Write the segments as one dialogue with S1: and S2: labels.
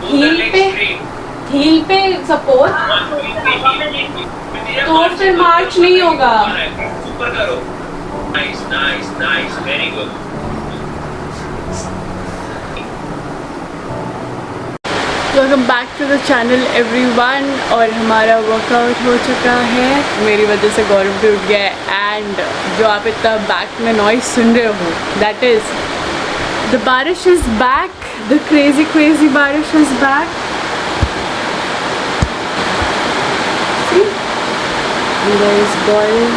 S1: Heal पे support तो फिर मार्च नहीं होगा।
S2: सुपर करो। Nice nice nice, very good.
S1: Welcome back to the channel everyone. और हमारा वर्कआउट हो चुका है। मेरी वजह से गौरव भी उठ गया है एंड जो आप इतना बैक में नॉइज सुन रहे हो दैट इज़ द बारिश इज़ बैक, द क्रेजी बारिश इज़ बैक। गौरव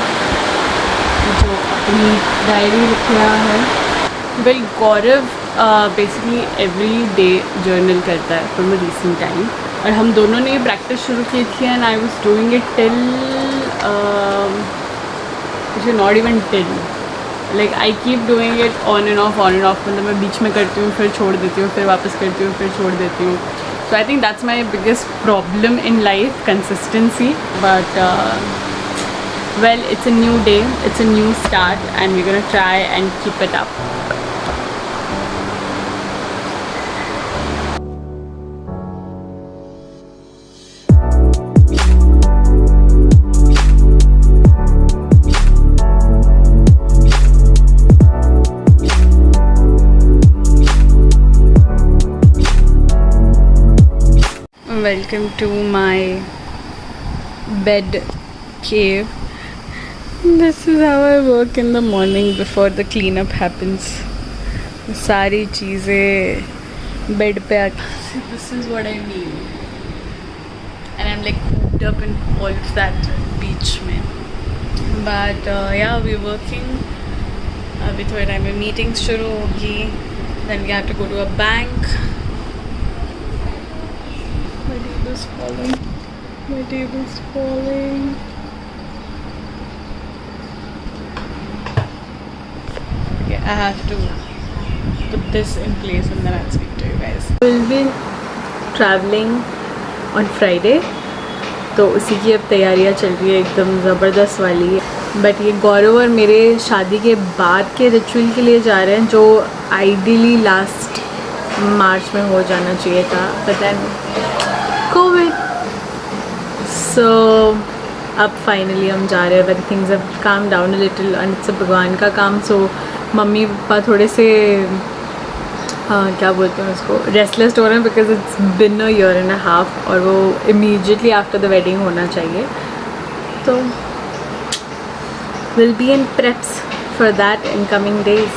S1: जो अपनी डायरी लिख रहा है। वेल गौरव बेसिकली एवरी डे जर्नल करता है फ्रॉम अ रीसेंट टाइम और हम दोनों ने ये प्रैक्टिस शुरू की थी and I was doing it till not even till like I keep doing it on end of मतलब मैं बीच में करती हूँ फिर छोड़ देती हूँ फिर वापस करती हूँ फिर छोड़ देती हूँ। So I think that's my biggest problem in life, consistency. But well, it's a new day, it's a new start and we're gonna try and keep it up. Welcome to my bed cave. This is how I work in the morning before the cleanup happens. सारी चीज़ें bed पे आके this is what I mean and I'm like cooped up in all of that beach में. But yeah, we're working. अभी थोड़े time में meetings शुरू होगी. Then we have to go to a bank. My table's falling. My table's falling. I have to put this in place and then I'll speak to you guys. We'll be traveling on Friday, तो उसी की अब तैयारियां चल रही है एकदम ज़बरदस्त वाली। बट ये गौरव और मेरे शादी के बाद के रिचुअल के लिए जा रहे हैं जो आइडियली लास्ट मार्च में हो जाना चाहिए था, बट देन कोविड। सो अब फाइनली हम जा रहे हैं। But things have calm down a little and it's भगवान का काम। सो मम्मी पापा थोड़े से क्या बोलते हैं उसको रेस्टलेस हो रहे हैं because it's been a year and a half और वो इमीडिएटली आफ्टर द वेडिंग होना चाहिए। तो will be in preps for that in coming days.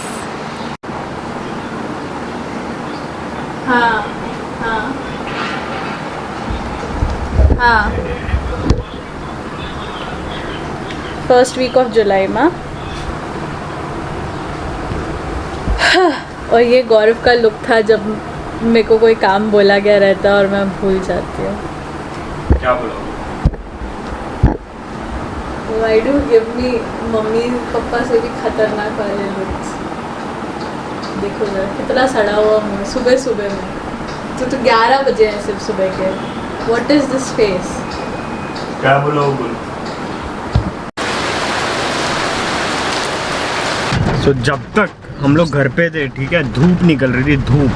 S1: हाँ हाँ हाँ, फर्स्ट वीक ऑफ जुलाई में। और ये गौरव का लुक था जब मेरे को कोई काम बोला गया रहता और मैं भूल जाती हूँ।
S2: क्या बोला?
S1: Why do you give me mummy papa से भी खतरनाक वाले लुक्स? देखो जरा कितना सड़ा हुआ मुँह सुबह सुबह में। तो 11 बजे हैं सिर्फ सुबह के। What is this face?
S2: क्या बोला वो बोल। So जब तक हम लोग घर पे थे, ठीक है, धूप निकल रही थी, धूप,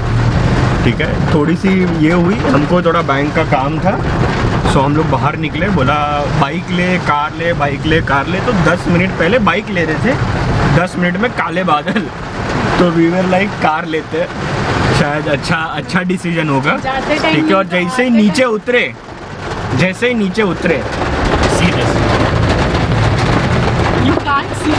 S2: ठीक है, थोड़ी सी ये हुई, हमको थोड़ा बैंक का काम था। सो हम लोग बाहर निकले, बोला बाइक ले कार ले, बाइक ले कार ले। तो 10 मिनट पहले बाइक ले रहे थे, 10 मिनट में काले बादल। तो वी वर लाइक कार लेते, शायद अच्छा डिसीजन होगा, ठीक है। और जैसे ही नीचे उतरे सीधे You can't see.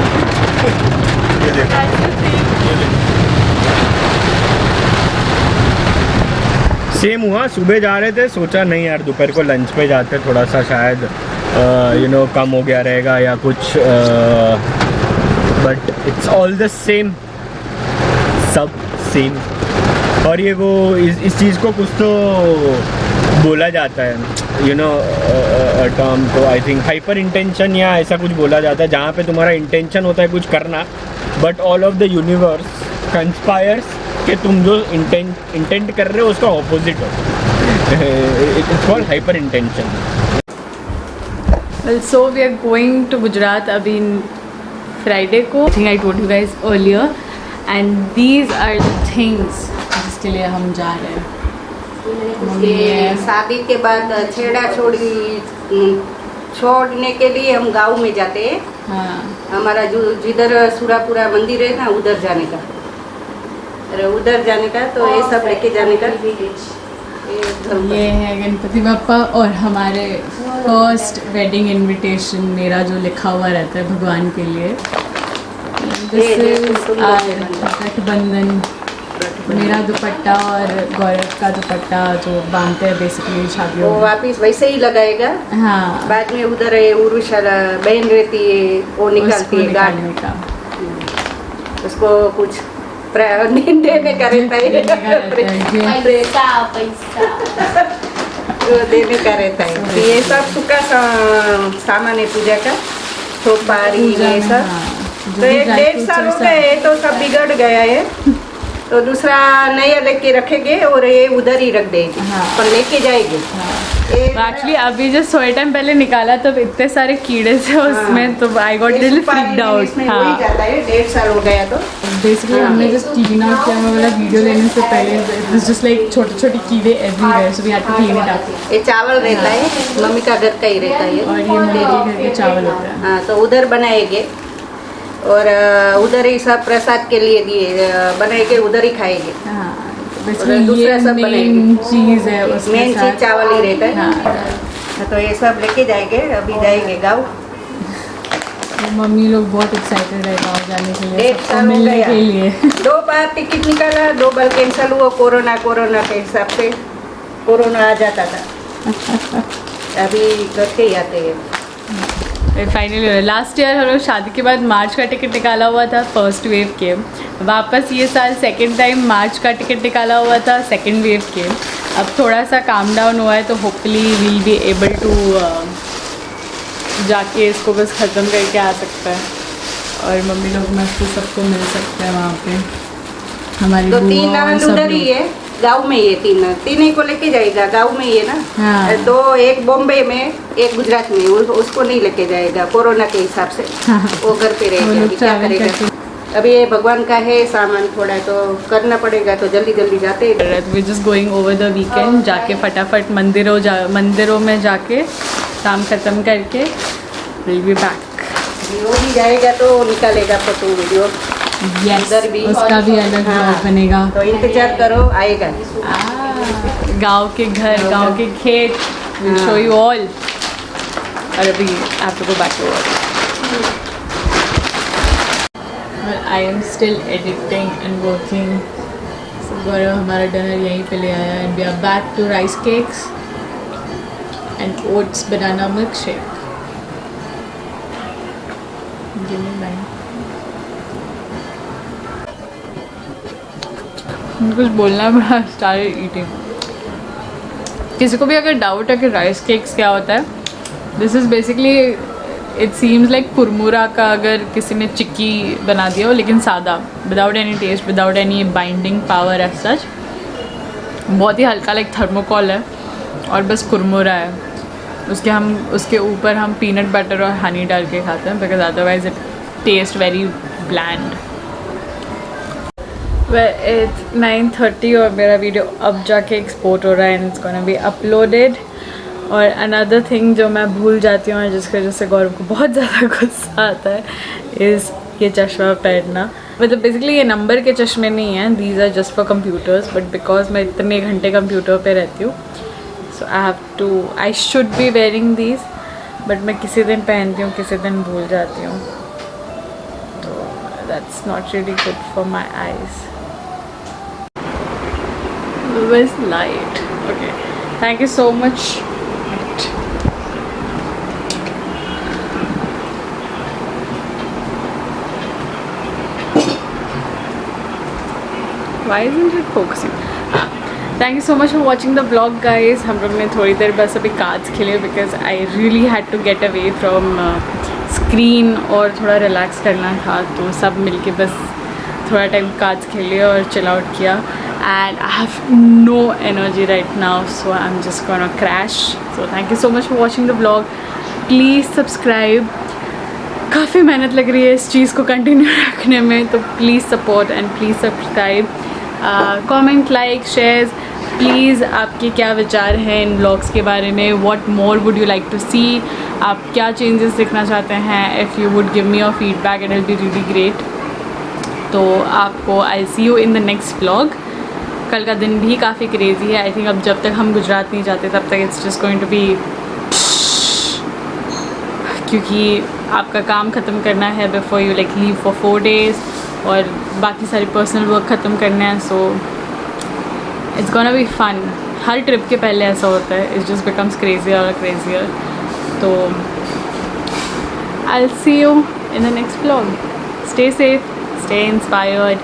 S2: सेम हुआ, सुबह जा रहे थे, सोचा नहीं यार दोपहर को लंच पे जाते, थोड़ा सा शायद कम हो गया रहेगा या कुछ, but it's all the same, सब सेम। और ये वो इस चीज़ को कुछ तो बोला जाता है, टर्म को आई थिंक हाइपर इंटेंशन या ऐसा कुछ बोला जाता है, जहाँ पे तुम्हारा इंटेंशन होता है कुछ करना, but all of the universe conspires कि तुम जो इंटेंट कर रहे हो उसका ऑपोजिट हो। It's called hyper intention.
S1: Well, so we are going to Gujarat अभी Friday को। I think I told you guys earlier, and these are the things जिसके लिए हम जा रहे हैं।
S3: ये शादी के बाद छेड़ा छोड़ने के लिए हम गांव में जाते हैं।
S1: हाँ
S3: हमारा जो जिधर सुरापुरा मंदिर है ना, उधर जाने का, अरे उधर जाने का, तो ये सब लेके जाने का।
S1: ये है गणपति बप्पा और हमारे फर्स्ट वेडिंग इनविटेशन मेरा जो लिखा हुआ रहता है भगवान के लिए। दिस इज गठबंधन, मेरा दुपट्टा और गौरव का दुपट्टा जो बांधते हैं बेसिकली शादियों
S3: वो
S1: में।
S3: वापिस वैसे ही लगाएगा।
S1: हाँ
S3: बाद में उधर है उर्वशाला बहन रहती है, वो निकालती है गांठ,
S1: निकालने का।
S3: उसको कुछ देने का रहता है, वो देने का रहता है। तो ये सब सूखा सामान है पूजा का, सोपारी ये सब। तो 1.5 साल हो गए तो सब बिगड़ गया है, तो दूसरा नया लेके रखेंगे और ये उधर ही रख देंगे।
S1: हाँ।
S3: पर लेके जाएंगे।
S1: एक्चुअली अभी जो सोए टाइम पहले निकाला तब इतने सारे कीड़े थे उसमें, तो I got little freaked out. हाँ
S3: जाता है 1.5 साल हो गया तो
S1: बेसिकली हमने जस्ट क्लीन आउट किया वाला वीडियो लेने से पहले इट वाज जस्ट लाइक छोटे छोटे कीड़े everywhere, so we had to clean it up.
S3: ये चावल रहता है, मम्मी का घर का ही रहता है।
S1: और ये मम्मी के घर के चावल होता है।
S3: हाँ, तो उधर बनाएंगे और उधर ही सब प्रसाद के लिए दिए बनाएंगे, उधर ही खाएंगे।
S1: हाँ
S3: और
S1: बेसिकली
S3: दूसरा
S1: ये
S3: सब
S1: मेन
S3: बनाएंगे।
S1: चीज़ है उसके
S3: मेन
S1: साथ।
S3: चीज चावल ही रहता है।
S1: हाँ
S3: तो ये सब लेके जाएंगे, अभी जाएंगे गाँव।
S1: तो मम्मी लोग बहुत एक्साइटेड है गाँव जाने के लिए,
S3: 1.5
S1: सबको
S3: साल हो
S1: मिलने
S3: गया।
S1: के लिए।
S3: 2 बार टिकट निकाला, 2 बार कैंसिल हुआ, कोरोना के हिसाब से कोरोना आ जाता था। अभी घर के ही आते हैं।
S1: फाइनली लास्ट ईयर हम लोग शादी के बाद मार्च का टिकट निकाला हुआ था फर्स्ट वेव के, वापस ये साल सेकंड टाइम मार्च का टिकट निकाला हुआ था सेकंड वेव के। अब थोड़ा सा काम डाउन हुआ है तो hopefully will be able to जाके इसको बस ख़त्म करके आ सकता है और मम्मी लोग मस्त सबको मिल सकते हैं वहाँ पे। हमारी
S3: तो 3
S1: बुआ और
S3: ननद
S1: सब
S3: उधर ही
S1: लोग।
S3: है, गाँव में ही है। 3 ही को लेके जाएगा, गाँव में ही है ना।
S1: हाँ।
S3: तो एक बॉम्बे में, एक गुजरात में, उसको नहीं लेके जाएगा कोरोना के हिसाब से। वो घर पे
S1: वो
S3: रहेगा,
S1: लोग
S3: अभी क्या
S1: travel
S3: करेगा।
S1: करके-
S3: अभी ये भगवान का है सामान, थोड़ा तो करना पड़ेगा, तो जल्दी जल्दी जाते हैं।
S1: We just going over the weekend, जाके फटाफट मंदिरों में जाके काम ख़त्म करके विल बी बैक।
S3: वो भी जाएगा तो निकालेगा फोटो वीडियो।
S1: यस
S3: उधर भी
S1: उसका भी अलग
S3: हाँ।
S1: ब्लॉग बनेगा।
S3: तो इंतजार करो, आएगा।
S1: गांव के घर, गांव के खेत, विल शो यू ऑल। और अभी आप लोग को back to work. I am still editing and working. Gaurav हमारा डिनर यहीं पे ले आया and we are back to rice cakes and oats banana milk shake. कुछ बोलना बड़ा स्टार्टेड ईटिंग। किसी को भी अगर डाउट है कि राइस केक्स क्या होता है, this is basically it seems like कुरमुरा का अगर किसी ने चिक्की बना दिया हो लेकिन सादा, without any taste, without any binding power as such. बहुत ही हल्का लाइक थर्मोकॉल है और बस कुरमुरा है। उसके ऊपर हम पीनट बटर और हनी डाल के खाते हैं because otherwise it taste very bland. It's 9:30 और मेरा वीडियो अब जाके एक्सपोर्ट हो रहा है and it's gonna be uploaded. और अनदर थिंग जो मैं भूल जाती हूँ जिसकी वजह से गौरव को बहुत ज़्यादा गुस्सा आता है इज़ ये चश्मा पहनना। मतलब बेसिकली ये नंबर के चश्मे नहीं हैं, these are just for computers, but because मैं इतने घंटे कंप्यूटर पे रहती हूँ so I should be wearing these, but मैं किसी दिन पहनती हूँ, किसी दिन भूल जाती हूँ, तो that's not really good for my eyes. Where's light? Okay, thank you so much. Why isn't it focusing? Thank you so much for watching the vlog, guys. हम लोग ने थोड़ी देर बस अभी कार्ड्स खेले because I really had to get away from screen और थोड़ा relax करना था, तो सब मिलके बस थोड़ा टाइम कार्ड्स खेले और चिल आउट किया। And I have no energy right now, so I'm just gonna crash. So thank you so much for watching the vlog. Please subscribe. काफ़ी मेहनत लग रही है इस चीज़ को कंटिन्यू रखने में, तो please support and please subscribe, comment, like, share, please आपके क्या विचार हैं इन व्लॉग्स के बारे में, what more would you like to see, आप क्या चेंजेस देखना चाहते हैं. If you would give me your feedback it will be really great. तो आपको I see you in the next vlog. कल का दिन भी काफ़ी क्रेज़ी है. आई थिंक अब जब तक हम गुजरात नहीं जाते तब तक it's just going to be, क्योंकि आपका काम ख़त्म करना है before you like leave for 4 days और बाकी सारे पर्सनल वर्क ख़त्म करना है. So it's gonna be fun. हर ट्रिप के पहले ऐसा होता है. इट जस्ट बिकम्स क्रेजियर और क्रेजियर. तो I will see you in the next vlog. Stay safe, stay inspired.